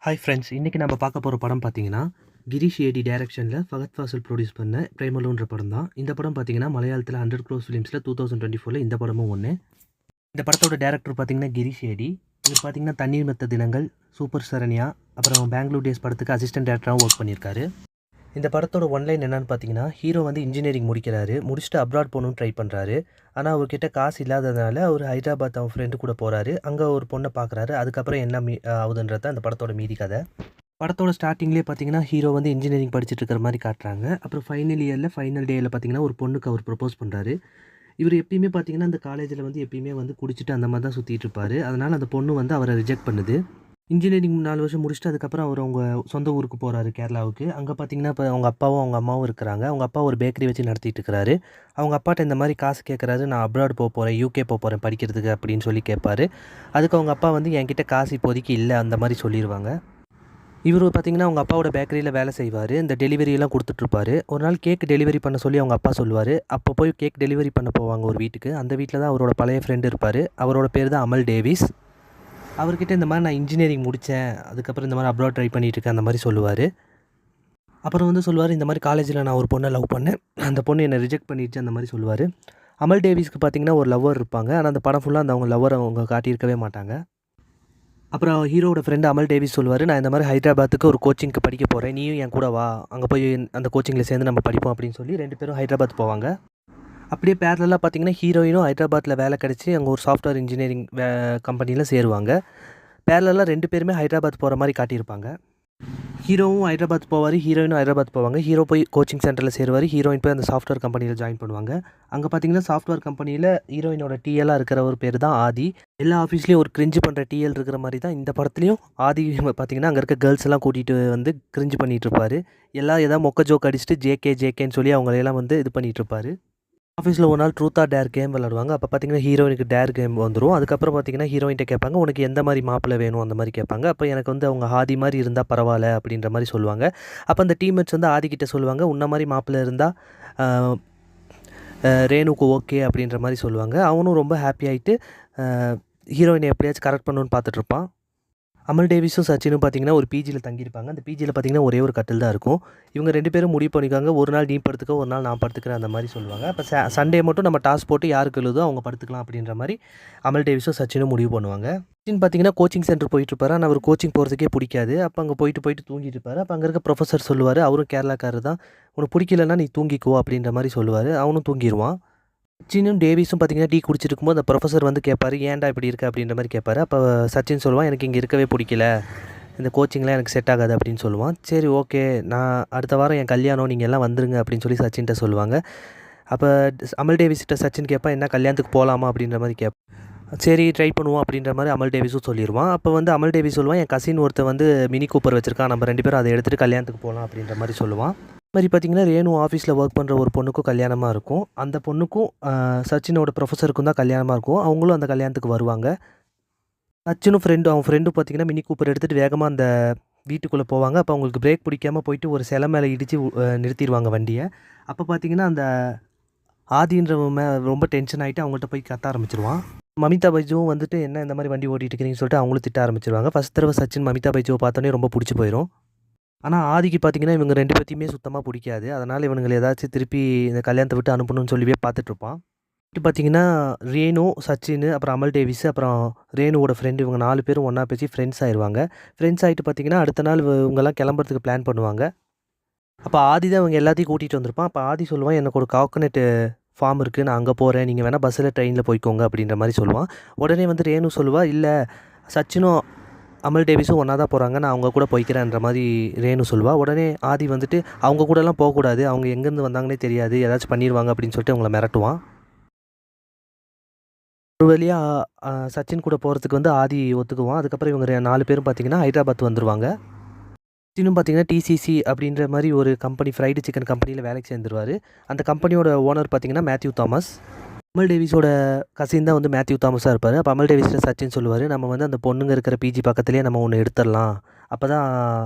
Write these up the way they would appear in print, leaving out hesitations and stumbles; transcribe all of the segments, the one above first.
Hi friends, இன்றைக்கி நம்ம பார்க்க போகிற படம் பார்த்தீங்கன்னா, கிரீஷ் ஏடி டைரக்ஷனில் ஃபகத் ஃபாசில் ப்ரொடியூஸ் பண்ண பிரேமலுன்ற படம் தான். இந்த படம் பார்த்தீங்கன்னா மலையாளத்தில் 100 க்ரோஸ் ஃபிலிம்ஸில் 2024 இந்த படமும் ஒன்று. இந்த படத்தோட டேரக்டர் பார்த்தீங்கன்னா கிரீஷ் ஏடி. இவர் பார்த்தீங்கன்னா தண்ணீர் மெத்த தினங்கள், சூப்பர் சரண்யா, அப்புறம் பெங்களூர் டேஸ் படத்துக்கு அசிஸ்டன்ட் டேரக்டராகவும் ஒர்க் பண்ணியிருக்காரு. இந்த படத்தோட ஒன்லைன் என்னன்னு பார்த்தீங்கன்னா, ஹீரோ வந்து இன்ஜினியரிங் முடிக்கிறாரு, முடிச்சுட்டு அப்ராட் போகணும்னு ட்ரை பண்ணுறாரு. ஆனால் அவர்கிட்ட காசு இல்லாததுனால அவர் ஹைதராபாத் அவன் ஃப்ரெண்டு கூட போகிறாரு. அங்கே ஒரு பொண்ணை பார்க்குறாரு. அதுக்கப்புறம் என்ன ஆகுதுன்றது அந்த படத்தோட மீதி கதை. படத்தோட ஸ்டார்டிங்லேயே பார்த்தீங்கன்னா ஹீரோ வந்து இன்ஜினியரிங் படிச்சுட்டு இருக்கிற மாதிரி காட்டுறாங்க. அப்புறம் ஃபைனல் இயரில் ஃபைனல் டேயில் பார்த்தீங்கன்னா ஒரு பொண்ணுக்கு அவர் ப்ரப்போஸ் பண்ணுறாரு. இவர் எப்பயுமே பார்த்தீங்கன்னா அந்த காலேஜில் வந்து எப்பயுமே வந்து குடிச்சிட்டு அந்த மாதிரி தான் சுற்றிட்டு இருப்பார். அதனால் அந்த பொண்ணு வந்து அவரை ரிஜெக்ட் பண்ணுது. இன்ஜினியரிங் 4 வருஷம் முடிச்சுட்டு அதுக்கப்புறம் அவர் அவங்க சொந்த ஊருக்கு போகிறாரு, கேரளாவுக்கு. அங்கே பார்த்தீங்கன்னா இப்போ அவங்க அப்பாவும் அவங்க அம்மாவும் இருக்கிறாங்க. அவங்க அப்பா ஒரு பேக்கரி வச்சு நடத்திட்டு இருக்கிறாரு. அவங்க அப்பாட்ட இந்த மாதிரி காசு கேட்குறாரு, நான் அப்ராட் போகிறேன், யூகே போகிறேன் படிக்கிறதுக்கு அப்படின்னு சொல்லி கேட்பாரு. அதுக்கு அவங்க அப்பா வந்து என்கிட்ட காசு இப்போதைக்கு இல்லை அந்த மாதிரி சொல்லிடுவாங்க. இவர் பார்த்தீங்கன்னா அவங்க அப்பாவோட பேக்கரியில் வேலை செய்வார். இந்த டெலிவரியெல்லாம் கொடுத்துட்ருப்பாரு. ஒரு நாள் கேக் டெலிவரி பண்ண சொல்லி அவங்க அப்பா சொல்லுவார். அப்போ போய் கேக் டெலிவரி பண்ண போவாங்க ஒரு வீட்டுக்கு. அந்த வீட்டில் தான் அவரோட பழைய ஃப்ரெண்டு இருப்பார். அவரோட பேர் தான் அமல் டேவிஸ். அவர்கிட்ட இந்த மாதிரி நான் இன்ஜினியரிங் முடித்தேன், அதுக்கப்புறம் இந்த மாதிரி அப்ராட் ட்ரை பண்ணிகிட்டு இருக்கேன் அந்த மாதிரி சொல்லுவார். அப்புறம் வந்து சொல்லுவார், இந்த மாதிரி காலேஜில் நான் ஒரு பொண்ணை லவ் பண்ணேன், அந்த பொண்ணு என்னை ரிஜெக்ட் பண்ணிடுச்சு அந்த மாதிரி சொல்லுவார். அமல் டேவிஸ்க்கு பார்த்தீங்கன்னா ஒரு லவ்வர் இருப்பாங்க. ஆனால் அந்த படம் ஃபுல்லாக அந்த அவங்க லவ்வர் அவங்க காட்டியிருக்கவே மாட்டாங்க. அப்புறம் ஹீரோட ஃப்ரெண்டு அமல் டேவிஸ் சொல்லுவார், நான் இந்த மாதிரி ஹைதராபாத்துக்கு ஒரு கோச்சிங்க்கு படிக்க போகிறேன், நீயும் என் கூட வா, அங்கே போய் அந்த கோச்சிங்கில் சேர்ந்து நம்ம படிப்போம் அப்படின்னு சொல்லி 2 பேரும் ஹைதராபாத் போவாங்க. அப்படியே பேரலாக பார்த்தீங்கன்னா ஹீரோயினும் ஹைதராபாத்தில் வேலை கிடச்சி அங்கே ஒரு சாஃப்ட்வேர் இன்ஜினியரிங் கம்பெனியில் சேருவாங்க. பேரலாக 2 பேருமே ஹைதராபாத் போகிற மாதிரி காட்டியிருப்பாங்க. ஹீரோவும் ஹைதராபாத் போவார், ஹீரோயினும் ஹைதராபாத் போவாங்க. ஹீரோ போய் கோச்சிங் சென்டரில் சேருவார், ஹீரோயின் போய் அந்த சாஃப்ட்வேர் கம்பெனியில் ஜாயின் பண்ணுவாங்க. அங்கே பார்த்தீங்கன்னா சாஃப்ட்வேர் கம்பெனியில் ஹீரோயினோட டிஎல்லாக இருக்கிற ஒரு பேர் தான் ஆதி. எல்லா ஆஃபீஸ்லேயும் ஒரு கிரிஞ்சு பண்ணுற டிஎல் இருக்கிற மாதிரி தான் இந்த படத்துலையும் ஆதி பார்த்தீங்கன்னா அங்கே இருக்க கேர்ள்ஸ் எல்லாம் கூட்டிகிட்டு வந்து கிரிஞ்சு பண்ணிகிட்டு இருப்பார். எல்லாம் ஏதாவது மொக்க ஜோக் அடிச்சுட்டு ஜேகேன்னு சொல்லி அவங்களையெல்லாம் வந்து இது பண்ணிகிட்டு இருப்பார். ஆஃபீஸில் ஒரு நாள் ட்ரூத் ஆர் டேர் கேம் விளாடுவாங்க. அப்போ பார்த்தீங்கன்னா ஹீரோயினுக்கு டேர் கேம் வந்துடும். அதுக்கப்புறம் பார்த்தீங்கன்னா ஹீரோயின்ட்ட கேட்பாங்க, உனக்கு எந்த மாதிரி மாப்பிள்ளை வேணும் அந்த மாதிரி கேட்பாங்க. அப்போ எனக்கு வந்து அவங்க ஆதி மாதிரி இருந்தால் பரவாயில்ல அப்படின்ற மாதிரி சொல்லுவாங்க. அப்போ அந்த டீம்மேட்ஸ் வந்து ஆதிக்கிட்ட சொல்லுவாங்க, உன்ன மாதிரி மாப்பிள்ளை இருந்தால் ரேணுக்கு ஓகே அப்படின்ற மாதிரி சொல்லுவாங்க. அவனும் ரொம்ப ஹாப்பி ஆகிட்டு ஹீரோயினை எப்படியாச்சும் கரெக்ட் பண்ணணுன்னு பார்த்துட்ருப்பான். அமல் டேவிஸும் சச்சினும் பார்த்தீங்கன்னா ஒரு பிஜியில் தங்கியிருப்பாங்க. அந்த பிஜியில் பார்த்தீங்கன்னா ஒரே ஒரு கட்டில் தான் இருக்கும். இவங்க 2 பேரும் முடிவு பண்ணிக்காங்க, ஒரு நாள் நீ படுத்துக்க, ஒரு நாள் நான் படுத்துக்கிறேன் அந்த மாதிரி சொல்லுவாங்க. அப்போ சண்டே மட்டும் நம்ம டாஸ் போட்டு யாருக்கு எழுதோ அவங்க படுத்துக்கலாம் அப்படின்ற மாதிரி அமல் டேவிஸும் சச்சினும் முடிவு பண்ணுவாங்க. சச்சின் பார்த்தீங்கன்னா கோச்சிங் சென்டர் போயிட்டுருப்பாரு. ஆனால் அவர் கோச்சிங் போகிறதுக்கே பிடிக்காது. அப்போ அங்கே போயிட்டு தூங்கிட்டு இருப்பார். அப்போ அங்கே இருக்க ப்ரொஃபஸர் சொல்லுவார், அவரும் கேரளாக்காரர் தான், உனக்கு பிடிக்கலன்னா நீ தூங்கிக்கோ அப்படின்ற மாதிரி சொல்லுவார். அவனும் தூங்கிடுவான். சச்சினும் டேவிஸும் பார்த்தீங்கன்னா டீ குடிச்சிட்டு இருக்கும்போது அந்த ப்ரொஃபஸர் வந்து கேட்பார், ஏன்டா இப்படி இருக்க அப்படின்ற மாதிரி கேட்பார். அப்போ சச்சின் சொல்லுவான், எனக்கு இங்கே இருக்கவே பிடிக்கல, இந்த கோச்சிங்லாம் எனக்கு செட் ஆகாது அப்படின்னு சொல்லுவான். சரி ஓகே, நான் அடுத்த வாரம் என் கல்யாணம், நீங்கள் எல்லாம் வந்துருங்க அப்படின்னு சொல்லி சச்சின்கிட்ட சொல்லுவாங்க. அப்போ அமல் டேவிஸ்கிட்ட சச்சின் கேட்பான், என்ன கல்யாணத்துக்கு போகலாமா அப்படின்ற மாதிரி சரி ட்ரை பண்ணுவோம் அப்படின்ற மாதிரி அமல் டேவிஸும் சொல்லிடுவான். அப்போ வந்து அமல் டேவிஸ் சொல்லுவான், என் கசின் ஒருத்தர் வந்து மினி கூப்பர் வச்சுருக்கான், நம்ம 2 பேரும் அதை எடுத்துகிட்டு கல்யாணத்துக்கு போகலாம் அப்படின்ற மாதிரி சொல்லுவான். அது மாதிரி பார்த்திங்கன்னா ரேணு ஆஃபீஸில் ஒர்க் பண்ணுற ஒரு பொண்ணுக்கும் கல்யாணமாக இருக்கும். அந்த பொண்ணுக்கும் சச்சினோட ப்ரொஃபஸருக்கும் தான் கல்யாணமாக இருக்கும். அவங்களும் அந்த கல்யாணத்துக்கு வருவாங்க. சச்சினும் அவன் ஃப்ரெண்டும் பார்த்திங்கன்னா மினி கூப்பர் எடுத்துகிட்டு வேகமாக அந்த வீட்டுக்குள்ளே போவாங்க. அப்போ அவங்களுக்கு பிரேக் பிடிக்காமல் போயிட்டு ஒரு சிலை மேலே இடித்து நிறுத்திடுவாங்க வண்டியை. அப்போ பார்த்திங்கன்னா அந்த ஆதின்றவன் ரொம்ப டென்ஷன் ஆகிட்டு அவங்கள்ட்ட போய் கத்த ஆரம்பிச்சிருவான். மமிதா பைஜுவும் வந்துட்டு என்ன இந்த மாதிரி வண்டி ஓட்டிகிட்டு இருக்கிறீங்கன்னு சொல்லிட்டு அவங்களும் திட்ட ஆரம்பிச்சிருவாங்க. ஃபஸ்ட் தடவை சச்சின் மமிதா பைஜுவை பார்த்தோன்னே ரொம்ப பிடிச்சி போயிடும். ஆனால் ஆதிக்கு பார்த்தீங்கன்னா இவங்க 2 பேத்தையுமே சுத்தமாக பிடிக்காது. அதனால் இவனுங்களை ஏதாச்சும் திருப்பி இந்த கல்யாணத்தை விட்டு அனுப்பணும்னு சொல்லியே பார்த்துட்ருப்பான். பார்த்தீங்கன்னா ரேணு, சச்சின், அப்புறம் அமல் டேவிஸ், அப்புறம் ரேணுவோட ஃப்ரெண்டு, இவங்க 4 பேரும் ஒன்றா பேசி ஃப்ரெண்ட்ஸ் ஆயிடுவாங்க. ஃப்ரெண்ட்ஸ் ஆகிட்டு பார்த்தீங்கன்னா அடுத்த நாள் இவங்கெல்லாம் கிளம்புறதுக்கு பிளான் பண்ணுவாங்க. அப்போ ஆதி தான் இவங்க எல்லாத்தையும் கூட்டிகிட்டு வந்திருப்பான். அப்போ ஆதி சொல்லுவான், எனக்கு ஒரு கோகனட்டு ஃபார்ம் இருக்குது, நான் அங்கே போகிறேன், நீங்கள் வேணால் பஸ்ஸில் ட்ரெயினில் போய்க்கோங்க அப்படின்ற மாதிரி சொல்லுவான். உடனே வந்து ரேணு சொல்லுவா, இல்லை சச்சினும் அமல் டேவிஸும் ஒன்றா தான் போகிறாங்க, நான் அவங்க கூட போய்க்கிறேன்ற மாதிரி ரேணு சொல்லுவாள். உடனே ஆதி வந்துட்டு அவங்க கூடலாம் போகக்கூடாது, அவங்க எங்கேருந்து வந்தாங்கன்னே தெரியாது, ஏதாச்சும் பண்ணிடுவாங்க அப்படின்னு சொல்லிட்டு அவங்கள மிரட்டுவான். ஒரு வழியாக சச்சின் கூட போகிறதுக்கு வந்து ஆதி ஒத்துக்குவான். அதுக்கப்புறம் இவங்க 4 பேரும் பார்த்திங்கன்னா ஹைதராபாத் வந்துடுவாங்க. சச்சினும் பார்த்திங்கன்னா டிசிசி அப்படின்ற மாதிரி ஒரு கம்பெனி, ஃப்ரைடு சிக்கன் கம்பெனியில் வேலைக்கு சேர்ந்துருவார். அந்த கம்பெனியோட ஓனர் பார்த்திங்கன்னா மேத்யூ தாமஸ். அமல் டேவிஸோட கசின் தான் வந்து மேத்யூ தாமஸாக இருப்பார். அப்போ அமல் டேவிஸில் சச்சின் சொல்லுவார், நம்ம வந்து அந்த பொண்ணுங்க இருக்கிற பிஜி பக்கத்துலேயே நம்ம ஒன்று எடுத்துடலாம், அப்போ தான்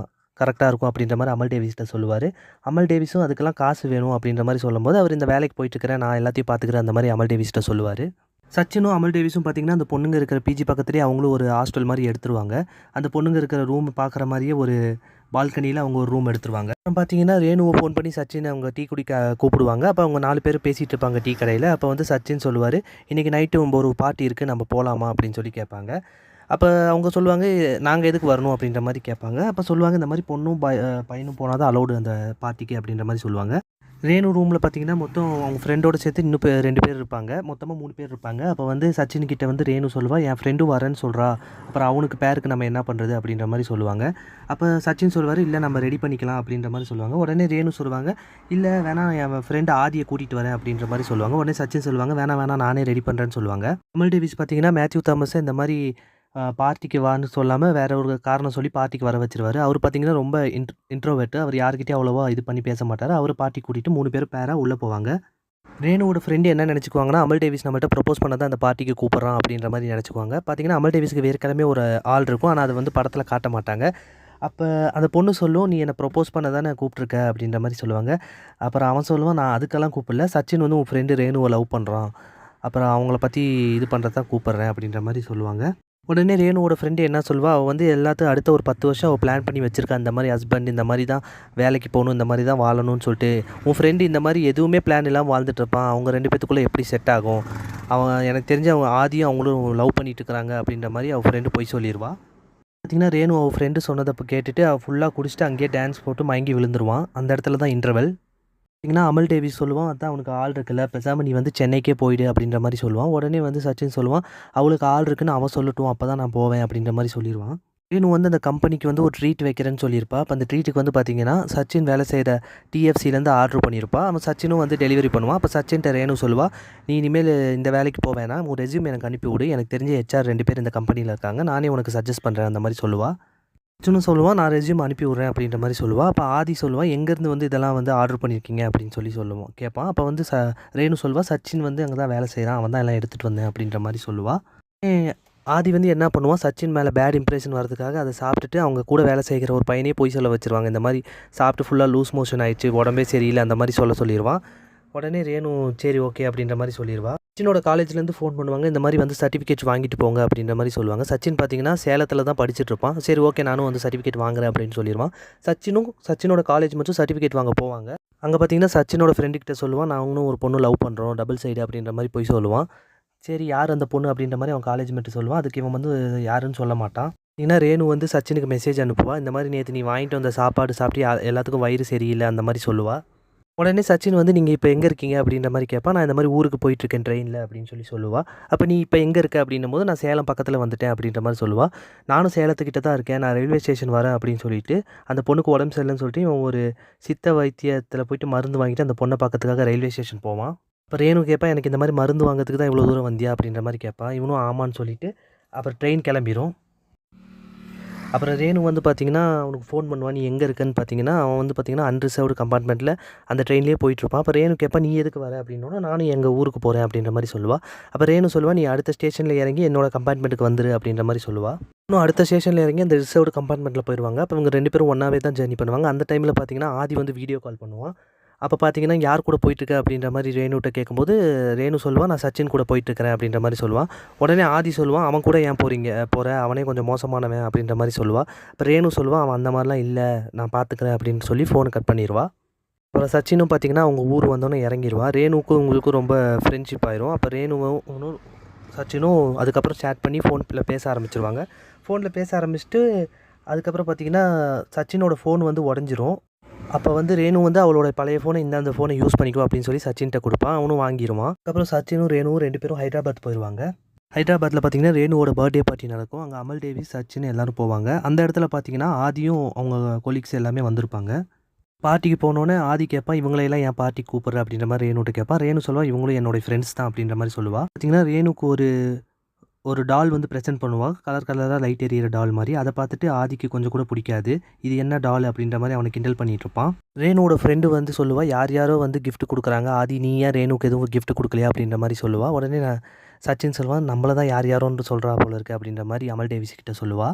கரெக்டாக இருக்கும் அப்படின்ற மாதிரி அமல் டேவிஸ்கிட்ட சொல்லுவார். அமல் டேவிஸும் அதுக்கெல்லாம் காசு வேணும் அப்படின்ற மாதிரி சொல்லும்போது அவர் இந்த வேலைக்கு போயிட்டுருக்கிறேன், நான் எல்லாத்தையும் பார்த்துக்கிறேன் அந்த மாதிரி அமல் டேவிஸ்கிட்ட சொல்லுவார். சச்சினும் அமல் டேவிஸும் பார்த்தீங்கன்னா, அந்த பொண்ணுங்க இருக்கிற பிஜி பக்கத்திலேயே அவங்களும் ஒரு ஹாஸ்டல் மாரி எடுத்துருவாங்க. அந்த பொண்ணுங்க இருக்கிற ரூம் பார்க்குற மாரியே ஒரு பால்கனியில அவங்க ஒரு ரூம் எடுத்துருவாங்க. அப்புறம் பார்த்தீங்கன்னா, ரேணுவ ஃபோன் பண்ணி சச்சின் அவங்க டீ குடிக்க கூப்பிடுவாங்க. அப்போ அவங்க 4 பேர் பேசிட்டு இருப்பாங்க டீ கடையில. அப்போ வந்து சச்சின் சொல்லுவாரு, "இன்னைக்கு நைட்டு ஒரு பார்ட்டி இருக்கு. நம்ம போலாமா?" அப்படின்னு சொல்லி கேட்பாங்க. அப்ப அவங்க சொல்லுவாங்க, "நாங்க எதுக்கு வரணும்?" அப்படின்ற மாரி கேட்பாங்க. அப்ப சொல்லுவாங்க, "இந்த மாரி பொண்ணும் பையனும் போனா தான் அலவுடு அந்த பார்ட்டிக்கு." அப்படின்ற மாரி சொல்லுவாங்க. ரேணு ரூமில் பார்த்தீங்கன்னா, மொத்தம் அவங்க ஃப்ரெண்டோட சேர்த்து இன்னும் 2 பேர் இருப்பாங்க. மொத்தமா 3 பேர் இருப்பாங்க. அப்போ வந்து சச்சின் கிட்ட வந்து ரேணு சொல்லுவா, "என் ஃப்ரெண்டும் வரேன்னு சொல்றா. அப்புறம் அவனுக்கு பேருக்கு நம்ம என்ன பண்ணுறது?" அப்படின்ற மாரி சொல்லுவாங்க. அப்போ சச்சின் சொல்லுவாரு, "இல்ல நம்ம ரெடி பண்ணிக்கலாம்." அப்படின்ற மாரி சொல்லுவாங்க. உடனே ரேணு சொல்லுவாங்க, "இல்ல வேணாம் என் ஃப்ரெண்ட் ஆதிய கூட்டிட்டு வரேன்." அப்படின்ற மாரி சொல்லுவாங்க. உடனே சச்சின் சொல்லுவாங்க, "வேணாம் வேணாம் நானே ரெடி பண்ணுறேன்னு" சொல்லுவாங்க. கமல் டேவிஸ் பார்த்தீங்கன்னா, மேத்யூ தாமஸ இந்த மாரி பார்ட்டிக்கு வான்னு சொல்லாம வேற ஒரு காரணம் சொல்லி பார்ட்டிக்கு வர வச்சுருவாரு. அவரு பார்த்தீங்கன்னா, ரொம்ப இன்ட்ரோவெர்ட். அவர் யார்கிட்டயும் அவ்வளவா இது பண்ணி பேச மாட்டாரு. அவரு பார்ட்டிக்கு கூட்டிட்டு 3 பேரும் பேரா உள்ள போவாங்க. ரேணுவோட ஃப்ரெண்டு என்ன நெனச்சுக்குவாங்கன்னா, அமல் டேவிஸ் நம்மள்ட்ட ப்ரொப்போஸ் பண்ண தான் அந்த பார்ட்டிக்கு கூப்பிடுறான் அப்படின்ற மாரி நெனச்சுக்குவாங்க. பார்த்தீங்கன்னா, அமல் டேவிஸ்க்கு ஏற்கனவே ஒரு ஆள் இருக்கும். ஆனா, அத வந்து படத்துல காட்ட மாட்டாங்க. அப்ப அந்த பொண்ணு சொல்லும், "நீ என்ன ப்ரொப்போஸ் பண்ண தானே கூப்ட்டுருக்க" அப்படின்ற மாரி சொல்லுவாங்க. அப்புறம் அவன் சொல்லுவான், "நான் அதுக்கெல்லாம் கூப்பிடல. சச்சின் வந்து உன் ஃப்ரெண்டு ரேணுவ லவ் பண்றான். அப்புறம் அவங்கள பத்தி இது பண்றதுக்கு தான் கூப்பிடுறேன்" அப்படின்ற மாரி சொல்லுவாங்க. உடனே ரேணுவோட ஃப்ரெண்டு என்ன சொல்வா, அவ வந்து எல்லாத்தையும் அடுத்த ஒரு 10 வருஷம் அவ பிளான் பண்ணி வச்சிருக்கா. இந்த மாரி ஹஸ்பண்ட் இந்த மாரி தான் வேலைக்கு போணும், இந்த மாரி தான் வாழணும்னு சொல்லிட்டு. உன் ஃப்ரெண்டு இந்த மாரி எதுவுமே பிளான் இல்லாம வாழ்ந்துட்டு இருப்பான். அவங்க 2 பேத்துக்குள்ள எப்படி செட் ஆகும்? அவன் எனக்கு தெரிஞ்சு அவங்க ஆதியும் அவங்களும் லவ் பண்ணிட்டு இருக்கிறாங்க அப்படின்ற மாரி அவ ஃப்ரெண்டு பொய் சொல்லிருவா. பார்த்தீங்கன்னா, ரேணு அவ ஃப்ரெண்டு சொன்னத கேட்டுட்டு அவ ஃபுல்லா குடிச்சுட்டு அங்கேயே டான்ஸ் போட்டு மயங்கி விழுந்துருவான். அந்த இடத்துல தான் இன்டர்வல். பார்த்தீங்கன்னா, அமல் டேவிஸ் சொல்லுவான், "அதான் அவனுக்கு ஆள் இருக்குல்ல, பேசாம நீ வந்து சென்னைக்கே போயிடு" அப்படின்ற மாரி சொல்லுவான். உடனே வந்து சச்சின் சொல்லுவான், "அவளுக்கு ஆள் இருக்குன்னு அவ சொல்லட்டும், அப்பதான் நான் போவேன்" அப்படின்ற மாரி சொல்லிருவான். ரேணு வந்து அந்த கம்பெனிக்கு வந்து ஒரு ட்ரீட் வைக்கிறேன்னு சொல்லியிருப்பா. அப்ப அந்த ட்ரீட்டுக்கு வந்து பார்த்தீங்கன்னா, சச்சின் வேலை செய்ற டிஎஃப்சிலேருந்து ஆர்டர் பண்ணியிருப்பா. அவன் சச்சினும் வந்து டெலிவரி பண்ணுவான். அப்ப சச்சின்ட்ட ரேணு சொல்லுவா, "நீ இனிமேல் இந்த வேலைக்கு போ வேணாம். உன் ரெஸ்யூம் எனக்கு அனுப்பி விடு. எனக்கு தெரிஞ்ச ஹெச்ஆர் 2 பேர் இந்த கம்பெனில இருக்காங்க. நானே உனக்கு சஜெஸ்ட் பண்றேன்" அந்த மாரி சொல்லுவா. அர்ஜுனும் சொல்லுவான், "நான் ரெஸ்யூம் அனுப்பி விட்றேன்" அப்படின்ற மாரி சொல்லுவா. அப்ப ஆதி சொல்லுவான், "எங்கேருந்து வந்து இதெல்லாம் வந்து ஆர்டர் பண்ணியிருக்கீங்க?" அப்படின்னு சொல்லுவான் கேட்பான். அப்போ வந்து ரேணு சொல்லுவா, "சச்சின் வந்து அங்கே தான் வேலை செய்றான். அவன் தான் எல்லாம் எடுத்துகிட்டு வந்தேன்" அப்படின்ற மாரி சொல்லுவா. ஏ ஆதி வந்து என்ன பண்ணுவான், சச்சின் மேலே பேட் இம்ப்ரெஷன் வரதுக்காக அதை சாப்பிட்டுட்டு அவங்க கூட வேலை செய்கிற ஒரு பையனையே பொய் சொல்ல வச்சுருவாங்க. இந்த மாரி சாப்பிட்டு ஃபுல்லாக லூஸ் மோஷன் ஆயிடுச்சு, உடம்பே சரியில்லை அந்த மாரி சொல்லிருவான். உடனே ரேணு சரி ஓகே அப்படின்ற மாரி சொல்லிருவா. சச்சினோட காலேஜ்லேருந்து ஃபோன் பண்ணுவாங்க. இந்த மாரி வந்து சர்டிஃபிகேட் வாங்கிட்டு போங்க அப்படின்ற மாரி சொல்லுவாங்க. சச்சின் பார்த்தீங்கன்னா, சேலத்தில தான் படிச்சுட்டு இருப்பான். சரி ஓகே நானும் வந்து சர்டிஃபிகேட் வாங்குறேன் அப்படின்னு சொல்லிருவான். சச்சினோட காலேஜ் மட்டும் சர்டிஃபிகேட் வாங்க போவாங்க. அங்க பார்த்தீங்கன்னா, சச்சினோட ஃப்ரெண்டு கிட்ட சொல்லுவான், "நாங்களும் ஒரு பொண்ணு லவ் பண்ணுறோம். டபுள் சைடு" அப்படின்ற மாரி பொய் சொல்லுவான். சரி யார் அந்த பொண்ணு அப்படின்ற மாரி அவன் காலேஜ் மேட் சொல்லுவான். அதுக்கு இவன் வந்து யாருன்னு சொல்ல மாட்டான். ஏன்னா ரேணு வந்து சச்சினுக்கு மெசேஜ் அனுப்புவா. இந்த மாரி நேத்து நீ வாங்கிட்டு வந்த சாப்பாடு சாப்பிட்டு எல்லாத்துக்கும் வயிறு சரியில்ல அந்த மாரி சொல்லுவா. உடனே சச்சின் வந்து, "நீங்க இப்ப எங்க இருக்கீங்க?" அப்படின்ற மாரி கேட்பான். "நான் இந்த மாரி ஊருக்கு போயிட்டுருக்கேன் ட்ரெயின்ல" அப்படின்னு சொல்லுவா. "அப்ப நீ இப்ப எங்க இருக்க?" அப்படின்னும்போது, "நான் சேலம் பக்கத்துல வந்துட்டேன்" அப்படின்ற மாரி சொல்லுவா. "நானும் சேலத்துக்கிட்ட தான் இருக்கேன். நான் ரயில்வே ஸ்டேஷன் வரேன்" அப்படின்னு சொல்லிட்டு, அந்த பொண்ணுக்கு உடம்பு சரியில்லன்னு சொல்லிட்டு, இவன் ஒரு சித்த வைத்தியத்துல போயிட்டு மருந்து வாங்கிட்டு அந்த பொண்ண பார்க்கறதுக்காக ரயில்வே ஸ்டேஷன் போவான். அப்ப ரேணு கேட்பா, "எனக்கு இந்த மாரி மருந்து வாங்குறதுக்கு தான் இவ்வளோ தூரம் வந்தியா?" அப்படின்ற மாரி கேட்பான். இவனும் ஆமான்னு சொல்லிட்டு, அப்புறம் ட்ரெயின் கிளம்பிரும். அப்புறம் ரேணு வந்து பார்த்தீங்கன்னா, அவனுக்கு ஃபோன் பண்ணுவான். "நீ எங்கே இருக்கன்னு?" பார்த்தீங்கன்னா, அவன் வந்து பார்த்தீங்கன்னா, அன்ரிசர்வ்டு கம்பார்ட்மெண்ட்டில அந்த ட்ரெயின்லேயே போயிட்டுருப்பான். அப்போ ரேணு கேட்பா, "நீ எதுக்கு வர?" அப்படின்னோன, "நானும் எங்க ஊருக்கு போறேன்" அப்படின்ற மாரி சொல்லுவா. அப்போ ரேணு சொல்லுவா, "நீ அடுத்த ஸ்டேஷன்ல இறங்கி என்னோட கம்பார்ட்மெண்ட்டுக்கு வந்துரு" அப்படின்ற மாரி சொல்லுவா. இன்னும் அடுத்த ஸ்டேஷன்ல இறங்கி அந்த ரிசர்வ்டு கம்பார்ட்மெண்ட்டில போயிருவாங்க. அப்போ இவங்க 2 பேரும் ஒண்ணாவே தான் ஜர்னி பண்ணுவாங்க. அந்த டைமில பார்த்தீங்கன்னா, ஆதி வந்து வீடியோ கால் பண்ணுவான். அப்போ பார்த்தீங்கன்னா, "யார் கூட போயிட்டுருக்க?" அப்படின்ற மாரி ரேணுட்ட கேட்கும்போது, ரேணு சொல்லுவா, "நான் சச்சின் கூட போயிட்டுருக்கிறேன்" அப்படின்ற மாரி சொல்லுவான். உடனே ஆதி சொல்லுவான், "அவன் கூட ஏன் போற? அவனே கொஞ்சம் மோசமானவன்" அப்படின்ற மாரி சொல்லுவா. அப்ப ரேணு சொல்லுவா, "அவன் அந்த மாரிலாம் இல்ல. நான் பார்த்துக்கிறேன்" அப்படின்னு சொல்லி ஃபோன கட் பண்ணிருவா. அப்புறம் சச்சினும் பார்த்தீங்கன்னா, அவங்க ஊர் வந்தோனே இறங்கிருவான். ரேணுக்கும் இவங்களுக்கும் ரொம்ப ஃப்ரெண்ட்ஷிப் ஆயிரும். அப்ப ரேணுவும் சச்சினும் அதுக்கப்புறம் சேட் பண்ணி ஃபோன்ல பேச ஆரம்பிச்சுருவாங்க. ஃபோன்ல பேச ஆரம்பிச்சுட்டு, அதுக்கப்புறம் பார்த்தீங்கன்னா, சச்சினோட ஃபோன் வந்து உடஞ்சிரும். அப்போ வந்து ரேணு வந்து அவளோட பழைய ஃபோனை அந்த ஃபோனை யூஸ் பண்ணிக்கோ அப்படின்னு சொல்லி சச்சின்ட்ட குடுப்பான். அவனும் வாங்கிருவான். அதுக்கப்புறம் சச்சினும், ரேணுவும் 2 பேரும் ஹைதராபாத் போயிருவாங்க. ஹைதராபாத்ல பார்த்தீங்கன்னா, ரேணுவோட பர்த்டே பார்ட்டி நடக்கும். அங்க அமல் டேவிஸ், சச்சின் எல்லாரும் போவாங்க. அந்த இடத்துல பார்த்தீங்கன்னா, ஆதியும் அவங்க கொலீக்ஸ் எல்லாமே வந்திருப்பாங்க. பார்ட்டிக்கு போனோனே ஆதி கேட்பான், "இவங்களையெல்லாம் ஏன் பார்ட்டிக்கு கூப்பிடுற?" அப்படின்ற மாரி ரேணுட்ட கேட்பான். ரேணு சொல்லுவா, "இவங்களும் என்னோட ஃப்ரெண்ட்ஸ் தான்" அப்படின்ற மாரி சொல்லுவா. பார்த்தீங்கன்னா, ரேணுக்கு ஒரு ஒரு டால் வந்து ப்ரெசென்ட் பண்ணுவா. கலர் கலரா லைட் எரியிற டால் மாரி. அத பார்த்துட்டு ஆதிக்கு கொஞ்சம் கூட பிடிக்காது. "இது என்ன டால்?" அப்படின்ற மாரி அவன கிண்டல் பண்ணிட்டுருப்பான். ரேணுவோட ஃப்ரெண்டு வந்து சொல்லுவா, "யார் யாரோ வந்து கிஃப்ட் குடுக்குறாங்க. ஆதி நீ ஏன் ரேணுக்கு எதுவும் கிஃப்ட் குடுக்கலையா?" அப்படின்ற மாரி சொல்லுவா. உடனே சச்சின் சொல்லுவான், "நம்மள தான் யார் யாரோன்னு சொல்றா போல இருக்கு" அப்படின்ற மாரி அமல் டேவிஸ் கிட்ட சொல்லுவா.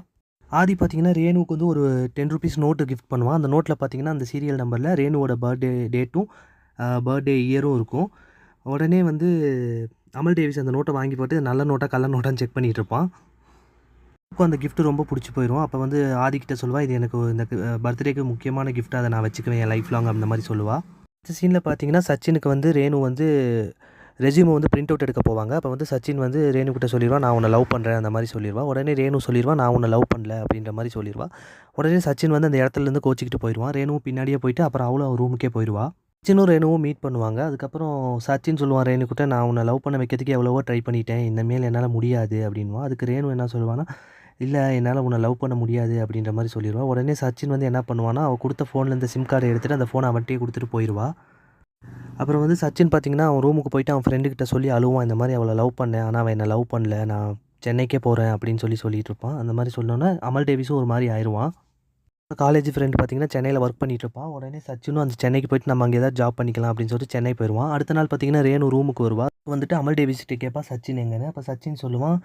ஆதி பார்த்தீங்கன்னா, ரேணுவுக்கு வந்து ஒரு ₹10 நோட்டு கிஃப்ட் பண்ணுவான். அந்த நோட்ல பார்த்தீங்கன்னா, அந்த சீரியல் நம்பர்ல ரேணுவோட பர்த்டே டேட்டும், பர்த்டே இயரும் இருக்கும். உடனே வந்து அமல் டேவிஸ் அந்த நோட்டை வாங்கி போட்டு நல்ல நோட்டா கள்ள நோட்டான்னு செக் பண்ணிகிட்டு இருப்பான். அந்த gift ரொம்ப பிடிச்சி போயிடும். அப்போ வந்து ஆதிக்கிட்ட சொல்லுவா, இது எனக்கு இந்த பர்த்டேக்கு முக்கியமான கிஃப்ட், அதை நான் வச்சுக்குவேன் என் லைஃப் லாங் அந்த மாதிரி சொல்லுவா. இந்த சீனில் பார்த்தீங்கன்னா சச்சினுக்கு வந்து ரேணு வந்து ரெஸ்யூமை வந்து பிரிண்ட் அவுட் எடுக்க போவாங்க. அப்போ வந்து சச்சின் வந்து ரேணுகிட்ட சொல்லிடுவா, நான் உன்னை லவ் பண்ணுறேன் அந்த மாதிரி சொல்லிடுவா. உடனே ரேணு சொல்லிடுவா, நான் உன்னை லவ் பண்ணல அப்படின்ற மாதிரி சொல்லிடுவா. உடனே சச்சின் வந்து அந்த இடத்துலேருந்து கோச்சிக்கிட்டு போயிடுவான். ரேணுவும் பின்னாடியே போயிட்டு அப்புறம் அவளும் அவள் ரூமுக்கே போயிடுவா. சச்சினும் ரேணுவும் மீட் பண்ணுவாங்க. அதுக்கப்புறம் சச்சின் சொல்லுவான் ரேணுக்கிட்ட, நான் உன்னை லவ் பண்ண வைக்கிறதுக்கு எவ்வளவோ ட்ரை பண்ணிட்டேன், இனிமேல் என்னால் முடியாது அப்படின்வான். அதுக்கு ரேணு என்ன சொல்லுவான்னா, இல்லை என்னால் உன்னை லவ் பண்ண முடியாது அப்படின்ற மாதிரி சொல்லிடுவா. உடனே சச்சின் வந்து என்ன பண்ணுவான்னா, அவள் கொடுத்த ஃபோன்லேருந்து சிம் கார்டை எடுத்துகிட்டு அந்த ஃபோனை அவன்கிட்டயே கொடுத்துட்டு போயிடுவா. அப்புறம் வந்து சச்சின் பார்த்திங்கன்னா அவன் ரூமுக்கு போயிட்டு அவன் ஃப்ரெண்டுக்கிட்ட சொல்லி அழுவான், இந்த மாதிரி அவளை லவ் பண்ணேன், ஆனால் அவன் என்னை லவ் பண்ணல, நான் சென்னைக்கே போகிறேன் அப்படின்னு சொல்லிட்டு இருப்பான். அந்த மாதிரி சொன்னோன்னே அமல் டேவிஸும் ஒரு மாதிரி ஆயிடுவான். காலேஜ் ஃப்ரெண்டு பார்த்திங்கன்னா சென்னையில் ஒர்க் பண்ணிகிட்டு இருப்பான். உடனே சச்சினும் அந்த சென்னைக்கு போயிட்டு நம்ம அங்கே ஏதாவது ஜாப் பண்ணிக்கலாம் அப்படின்னு சொல்லிட்டு சென்னை போயிடுவான். அடுத்த நாள் பார்த்திங்கன்னா ரேணு ரூமுக்கு வருவா. வந்துட்டு அமல் டேவிஸ்கிட்ட கேட்பா சச்சின் எங்கன்னு. அப்போ சச்சின் சொல்லுவான்,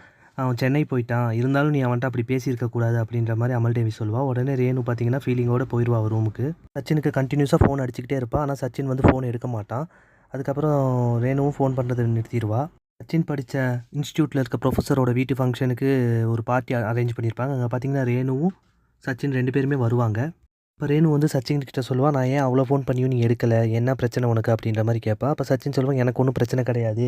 அவன் சென்னை போயிட்டான், இருந்தாலும் நீ அவன்கிட்ட அப்படி பேசியிருக்கக்கூடாது அப்படின்ற மாதிரி அமல் டேவிஸ் சொல்லுவா. உடனே ரேணு பார்த்திங்கன்னா ஃபீலிங்கோடு போயிடுவா அவர் ரூமுக்கு. சச்சினுக்கு கண்டினியூஸாக ஃபோன் அடிச்சுக்கிட்டே இருப்பாள். ஆனால் சச்சின் வந்து ஃபோன் எடுக்க மாட்டான். அதுக்கப்புறம் ரேணுவும் ஃபோன் பண்ணுறதை நிறுத்திடுவா. சச்சின் படித்த இன்ஸ்டியூட்டில் இருக்க ப்ரொஃபஸரோட வீட்டு ஃபங்க்ஷனுக்கு ஒரு பார்ட்டி அரேஞ்ச் பண்ணியிருப்பாங்க. அங்கே பார்த்திங்கன்னா ரேணுவும் சச்சின் 2 பேருமே வருவாங்க. இப்போ ரேணு வந்து சச்சின் கிட்ட சொல்லுவாள், நான் ஏன் அவ்வளோ ஃபோன் பண்ணியும் நீ எடுக்கலை, என்ன பிரச்சனை உனக்கு அப்படின்ற மாதிரி கேட்பா. அப்போ சச்சின் சொல்லுவான், எனக்கு ஒன்றும் பிரச்சனை கிடையாது,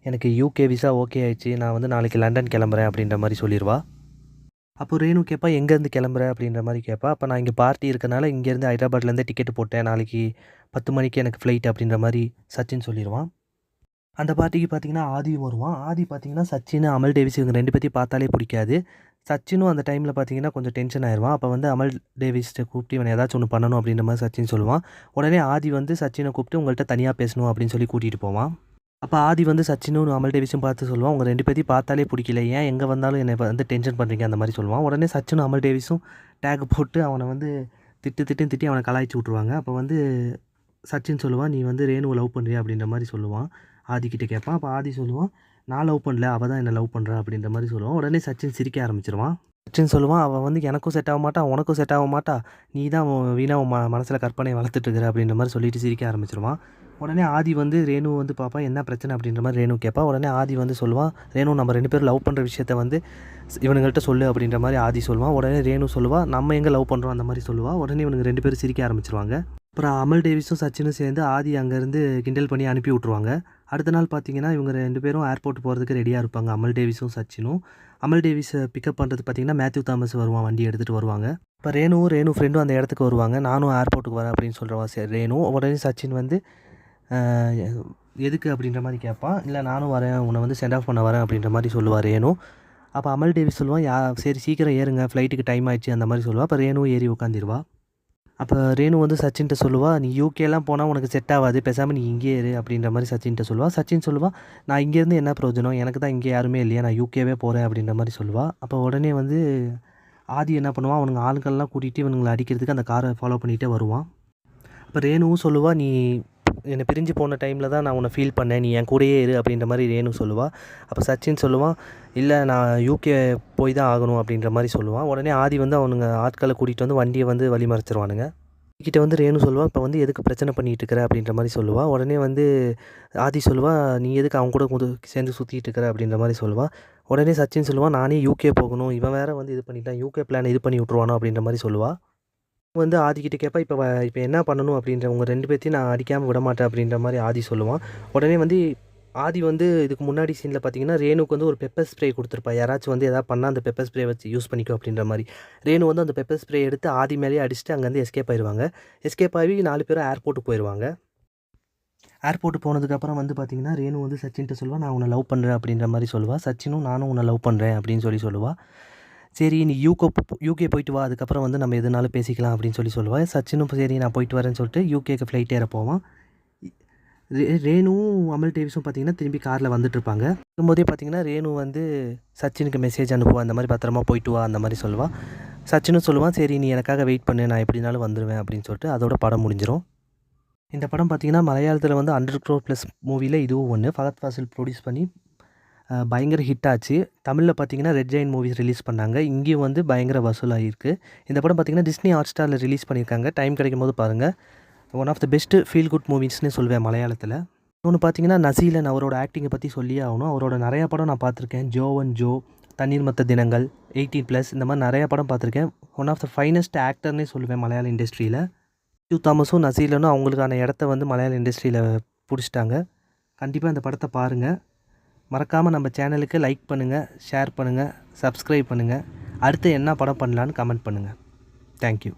எனக்கு யூகே விசா ஓகே ஆயிடுச்சு, நான் வந்து நாளைக்கு லண்டன் கிளம்புறேன் அப்படின்ற மாதிரி சொல்லிடுவா. அப்போ ரேணு கேட்பா, எங்கேருந்து கிளம்புற அப்படின்ற மாதிரி கேட்பா. அப்போ நான் இங்கே பார்ட்டி இருக்கனால இங்கேருந்து ஹைதராபாத்லேருந்து டிக்கெட் போட்டேன், நாளைக்கு 10 மணிக்கு எனக்கு ஃப்ளைட் அப்படின்ற மாதிரி சச்சின் சொல்லிடுவான். அந்த பார்ட்டிக்கு பார்த்திங்கன்னா ஆதியும் வருவான். ஆதி பார்த்திங்கன்னா சச்சின், அமல் டேவிஸ் இவங்க 2 பேர்த்தையும் பார்த்தாலே பிடிக்காது. சச்சினும் அந்த டைமில் பார்த்திங்கன்னா கொஞ்சம் டென்ஷன் ஆயிடுவான். அப்போ வந்து அமல் டேவிஸ்ட்டை கூப்பிட்டு இவனை ஏதாச்சும் ஒன்று பண்ணணும் அப்படின்ற மாதிரி சச்சின் சொல்லுவான். உடனே ஆதி வந்து சச்சினை கூப்பிட்டு உங்கள்கிட்ட தனியாக பேசணும் அப்படின்னு சொல்லி கூட்டிகிட்டு போவான். அப்போ ஆதி வந்து சச்சினும் அமல் டேவிஸும் பார்த்து சொல்லுவான், உங்கள் 2 பேர்த்தையும் பார்த்தாலே பிடிக்கல, ஏன் எங்கே வந்தாலும் என்னை வந்து டென்ஷன் பண்ணுறீங்க அந்த மாதிரி சொல்லுவான். உடனே சச்சினும் அமல் டேவிஸும் டேக் போட்டு அவனை வந்து திட்டி அவனை கலாய்ச்சி விட்ருவாங்க. அப்போ வந்து சச்சின் சொல்லுவான், நீ வந்து ரேணுவை லவ் பண்ணுறியா அப்படின்ற மாதிரி சொல்லுவான். ஆதிக்கிட்ட கேட்பான். அப்போ ஆதி சொல்லுவான், நான் லவ் பண்ணல, அவள் தான் என்னை லவ் பண்ணுறா அப்படின்ற மாதிரி சொல்லுவான். உடனே சச்சின் சிரிக்க ஆரம்பிச்சிருவான். சச்சின் சொல்லுவான், அவள் வந்து எனக்கும் செட் ஆக மாட்டா, உனக்கும் செட் ஆக மாட்டா, நீ தான் வீணாக மனசில் கற்பனையை வளர்த்துட்ருக்குற அப்படின்ற மாதிரி சொல்லிட்டு சிரிக்க ஆரம்பிச்சிருவான். உடனே ஆதி வந்து ரேணு வந்து பாப்பா என்ன பிரச்சனை அப்படின்ற மாதிரி ரேணு கேட்பா. உடனே ஆதி வந்து சொல்லுவான், ரேணு நம்ம 2 பேரும் லவ் பண்ணுற விஷயத்த வந்து இவனுங்கள்ட்ட சொல்லு அப்படின்ற மாதிரி ஆதி சொல்லுவான். உடனே ரேணு சொல்லுவா, நம்ம எங்கே லவ் பண்ணுறோம் அந்த மாதிரி சொல்லுவாள். உடனே இவனுங்க 2 பேரும் சிரிக்க ஆரம்பிச்சிருவாங்க. அப்புறம் அமல் டேவிஸும் சச்சினும் சேர்ந்து ஆதி அங்கேருந்து கிண்டல் பண்ணி அனுப்பி விட்ருவாங்க. அடுத்த நாள் பார்த்திங்கன்னா இவங்க 2 பேரும் ஏர்போர்ட் போகிறதுக்கு ரெடியாக இருப்பாங்க, அமல் டேவிஸும் சச்சினும். அமல் டேவிஸை பிக்கப் பண்ணுறது பார்த்திங்கன்னா மேத்யூ தாமஸ் வருவான், வண்டி எடுத்துகிட்டு வருவாங்க. இப்போ ரேணு ஃப்ரெண்டும் அந்த இடத்துக்கு வருவாங்க. நானும் ஏர்போர்ட்டுக்கு வரேன் அப்படின்னு சொல்கிறவா சரி ரேணு. உடனே சச்சின் வந்து எதுக்கு அப்படின்ற மாதிரி கேட்பான். இல்லை நானும் வரேன், உன்னை வந்து சென்ட் ஆஃப் பண்ண வரேன் அப்படின்ற மாதிரி சொல்லுவார் ரேணு. அப்போ அமல் டேவிஸ் சொல்லுவான், சரி சீக்கிரம் ஏறுங்க, ஃப்ளைட்டுக்கு டைம் ஆயிடுச்சு அந்த மாதிரி சொல்லுவாள். அப்போ ரேணு ஏறி உட்காந்துருவா. அப்போ ரேணு வந்து சச்சின்கிட்ட சொல்லுவா, நீ யூகேலாம் போனால் உனக்கு செட் ஆகாது, பேசாமல் நீ இங்கேயே இரு அப்படின்ற மாதிரி சச்சின்கிட்ட சொல்லுவா. சச்சின் சொல்லுவா, நான் இங்கேருந்து என்ன பிரயோஜனம், எனக்கு தான் இங்கே யாருமே இல்லையா, நான் யூகேவே போகிறேன் அப்படின்ற மாதிரி சொல்லுவா. அப்போ உடனே வந்து ஆதி என்ன பண்ணுவான், அவனுங்க ஆளுங்கள்லாம் கூட்டிகிட்டு இவனுங்களை அடிக்கிறதுக்கு அந்த காரை ஃபாலோ பண்ணிகிட்டே வருவான். அப்போ ரேணுவும் சொல்லுவா, நீ என்னை பிரிஞ்சு போன டைமில் தான் நான் உன்னை ஃபீல் பண்ணேன், நீ என் கூடயே இரு அப்படின்ற மாதிரி ரேணு சொல்லுவாள். அப்போ சச்சின் சொல்லுவான், இல்லை நான் யூகே போய் தான் ஆகணும் அப்படின்ற மாதிரி சொல்லுவான். உடனே ஆதி வந்து அவனுங்க ஆட்களை கூட்டிகிட்டு வந்து வண்டியை வந்து வழி மறைச்சிருவானுங்க. கிட்ட வந்து ரேணு சொல்லுவாள், இப்போ வந்து எதுக்கு பிரச்சனை பண்ணிகிட்டு இருக்கிற அப்படின்ற மாதிரி சொல்லுவாள். உடனே வந்து ஆதி சொல்லுவாள், நீ எதுக்கு அவங்க கூட சேர்ந்து சுற்றிட்டு இருக்கிற அப்படின்ற மாதிரி சொல்லுவாள். உடனே சச்சின் சொல்லுவான், நானே யூகே போகணும், இவன் வேறு வந்து இது பண்ணிட்டான், யூகே பிளான் இது பண்ணி விட்ருவானோ அப்படின்ற மாதிரி சொல்லுவாள். வந்து ஆதிக்கிட்ட கேட்பா, இப்போ என்ன பண்ணணும் அப்படின்ற, உங்கள் 2 பேர்த்தையும் நான் அடிக்காமல் விட மாட்டேன் அப்படின்ற மாதிரி ஆதி சொல்லுவான். உடனே வந்து ஆதி வந்து இதுக்கு முன்னாடி சீனில் பார்த்தீங்கன்னா ரேணுக்கு வந்து ஒரு பெப்பர் ஸ்ப்ரே கொடுத்துருப்பா, யாராச்சும் வந்து எதாவது பண்ணால் அந்த பெப்பர் ஸ்ப்ரே வச்சு யூஸ் பண்ணிக்கோ அப்படின்ற மாதிரி. ரேணு வந்து அந்த பெப்பர் ஸ்ப்ரே எடுத்து ஆதி மேலேயே அடிச்சுட்டு அங்கேருந்து எஸ்கேப் ஆயிடுவாங்க. எஸ்கேப் ஆகி 4 பேரும் ஏர்போர்ட்டுக்கு போயிடுவாங்க. ஏர்போர்ட்டு போனதுக்கப்புறம் வந்து பார்த்திங்கன்னா ரேணு வந்து சச்சின்கிட்ட சொல்லுவாள், நான் உன்னை லவ் பண்ணுறேன் அப்படின்ற மாதிரி சொல்லுவாள். சச்சினும் நானும் உன்னை லவ் பண்ணுறேன் அப்படின்னு சொல்லுவாள். சரி நீ யூகே போயிட்டு வா, அதுக்கப்புறம் வந்து நம்ம எதுனாலும் பேசிக்கலாம் அப்படின்னு சொல்லுவாள். சச்சினும் சரி நான் போயிட்டு வரேன்னு சொல்லிட்டு யூகேக்கு ஃப்ளைட் ஏற போவான். ரேணுவும் அமல் டேவிஸும் பார்த்திங்கன்னா திரும்பி காரில் வந்துட்டுருப்பாங்க. இருக்கும்போதே பார்த்திங்கன்னா ரேணு வந்து சச்சினுக்கு மெசேஜ் அனுப்புவாள், அந்த மாதிரி பத்திரமா போயிட்டு வா அந்த மாதிரி சொல்லுவாள். சச்சினும் சொல்லுவான், சரி நீ எனக்காக வெயிட் பண்ணு, நான் எப்படினாலும் வந்துடுவேன் அப்படின்னு சொல்லிட்டு அதோட படம் முடிஞ்சிடும். இந்த படம் பார்த்திங்கன்னா மலையாளத்தில் வந்து 100 crore ப்ளஸ் மூவியில் இதுவும் ஒன்று. ஃபகத் ஃபாசில் ப்ரொடியூஸ் பண்ணி பயங்கர ஹிட் ஆச்சு. தமிழில் பார்த்திங்கன்னா ரெட் ஜெயின் மூவிஸ் ரிலீஸ் பண்ணாங்க. இங்கேயும் வந்து பயங்கர வசூலாகிருக்கு. இந்த படம் பார்த்திங்கன்னா டிஸ்னி ஹாட்ஸ்டாரில் ரிலீஸ் பண்ணியிருக்காங்க. டைம் கிடைக்கும் போது பாருங்கள். One of the best feel good மூவிஸ்னு சொல்வேன் மலையாளத்தில். இன்னொன்று பார்த்தீங்கன்னா நசீலன் அவரோட ஆக்டிங்கை பற்றி சொல்லியே ஆகணும். அவரோட நிறையா படம் நான் பார்த்துருக்கேன். ஜோ தண்ணீர் மத்த தினங்கள், 18+ இந்த மாதிரி நிறையா படம் பார்த்துருக்கேன். ஒன் ஆஃப் த ஃபைனஸ்ட் ஆக்டர்னே சொல்லுவேன் மலையாள இண்டஸ்ட்ரியில். தாமஸும் நசீலனும் அவங்களுக்கான இடத்த வந்து மலையாள இண்டஸ்ட்ரியில் பிடிச்சிட்டாங்க. கண்டிப்பாக இந்த படத்தை பாருங்கள். மறக்காமல் நம்ம சேனலுக்கு லைக் பண்ணுங்கள், ஷேர் பண்ணுங்கள், சப்ஸ்கிரைப் பண்ணுங்கள். அடுத்து என்ன படம் பண்ணலான்னு கமெண்ட் பண்ணுங்கள். தேங்க்யூ.